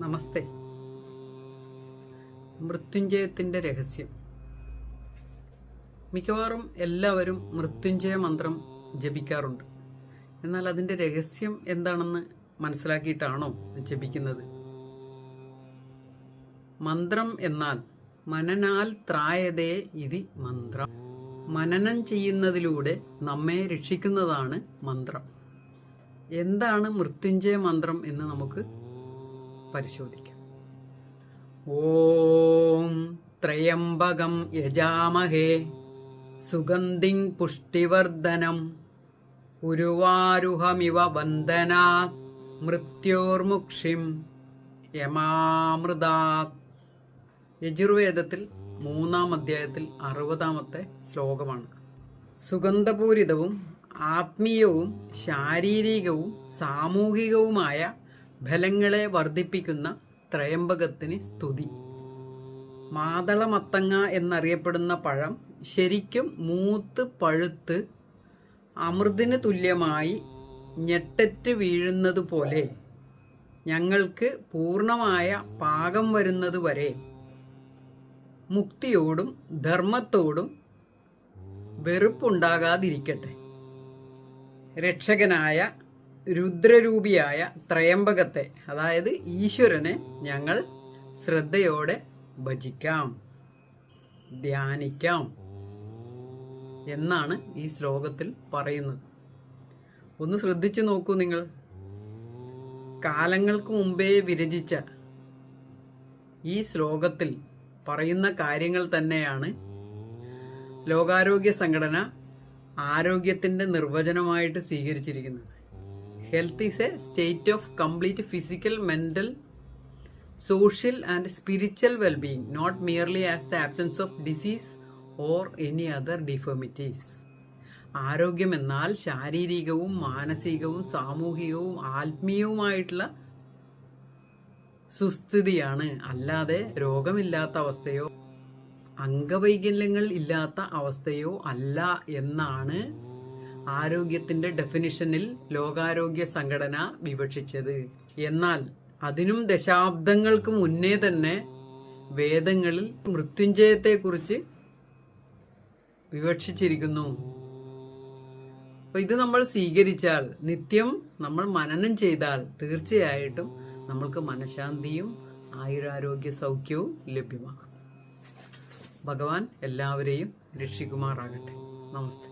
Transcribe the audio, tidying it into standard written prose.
നമസ്തേ. മൃത്യുഞ്ജയത്തിൻ്റെ രഹസ്യം. മിക്കവാറും എല്ലാവരും മൃത്യുഞ്ജയ മന്ത്രം ജപിക്കാറുണ്ട്. എന്നാൽ അതിൻ്റെ രഹസ്യം എന്താണെന്ന് മനസ്സിലാക്കിയിട്ടാണോ ജപിക്കുന്നത്? മന്ത്രം എന്നാൽ മനനാൽ ത്രായതേ ഇതി മന്ത്രം. മനനം ചെയ്യുന്നതിലൂടെ നമ്മെ രക്ഷിക്കുന്നതാണ് മന്ത്രം. എന്താണ് മൃത്യുഞ്ജയ മന്ത്രം എന്ന് നമുക്ക് പരിശോധിക്കാം. ഓം ത്രയംബകം യജാമഹേ സുഗന്ധിം പുഷ്ടിവർദ്ധനം ഉരുവാരുഹമിവ വന്ദനാത് മൃത്യോർമുക്ഷിം യമാമൃതാത്. യജുർവേദത്തിൽ 3-ാം അധ്യായത്തിൽ 60-ാമത്തെ ശ്ലോകമാണ്. സുഗന്ധപൂരിതവും ആത്മീയവും ശാരീരികവും സാമൂഹികവുമായ ഫലങ്ങളെ വർദ്ധിപ്പിക്കുന്ന ത്രയംബകത്തിന് സ്തുതി. മാതളമത്തങ്ങ എന്നറിയപ്പെടുന്ന പഴം ശരിക്കും മൂത്ത് പഴുത്ത് അമൃതിന് തുല്യമായി ഞെട്ടറ്റ് വീഴുന്നതുപോലെ ഞങ്ങൾക്ക് പൂർണ്ണമായ പാകം വരുന്നതുവരെ മുക്തിയോടും ധർമ്മത്തോടും വെറുപ്പുണ്ടാകാതിരിക്കട്ടെ. രക്ഷകനായ രുദ്രരൂപിയായ ത്രയംബകത്തെ, അതായത് ഈശ്വരനെ ഞങ്ങൾ ശ്രദ്ധയോടെ ഭജിക്കാം, ധ്യാനിക്കാം എന്നാണ് ഈ ശ്ലോകത്തിൽ പറയുന്നത്. ഒന്ന് ശ്രദ്ധിച്ചു നോക്കൂ നിങ്ങൾ. കാലങ്ങൾക്ക് മുമ്പേ വിരചിച്ച ഈ ശ്ലോകത്തിൽ പറയുന്ന കാര്യങ്ങൾ തന്നെയാണ് ലോകാരോഗ്യ സംഘടന ആരോഗ്യത്തിൻ്റെ നിർവചനമായിട്ട് സ്വീകരിച്ചിരിക്കുന്നത്. Health is a state of complete physical, mental, social and spiritual well-being, not merely as the absence of disease or any other deformities. ആരോഗ്യം എന്നാൽ ശാരീരികവും മാനസികവും സാമൂഹികവും ആത്മീയവുമായിട്ടുള്ള സുസ്ഥിതിയാണ്, അല്ലാതെ രോഗമില്ലാത്ത അവസ്ഥയോ അംഗവൈകല്യങ്ങൾ ഇല്ലാത്ത അവസ്ഥയോ അല്ല എന്നാണ് ആരോഗ്യത്തിന്റെ ഡെഫിനിഷനിൽ ലോകാരോഗ്യ സംഘടന വിവക്ഷിച്ചത്. എന്നാൽ അതിനും ദശാബ്ദങ്ങൾക്ക് മുന്നേ തന്നെ വേദങ്ങളിൽ മൃത്യുഞ്ജയത്തെക്കുറിച്ച് വിവക്ഷിച്ചിരിക്കുന്നു. അപ്പോൾ ഇത് നമ്മൾ സ്വീകരിച്ചാൽ, നിത്യം നമ്മൾ മനനം ചെയ്താൽ തീർച്ചയായിട്ടും നമ്മൾക്ക് മനഃശാന്തിയും ആയുരാരോഗ്യ സൗഖ്യവും ലഭ്യമാകും. ഭഗവാൻ എല്ലാവരെയും രക്ഷിക്കുമാറാകട്ടെ. നമസ്തേ.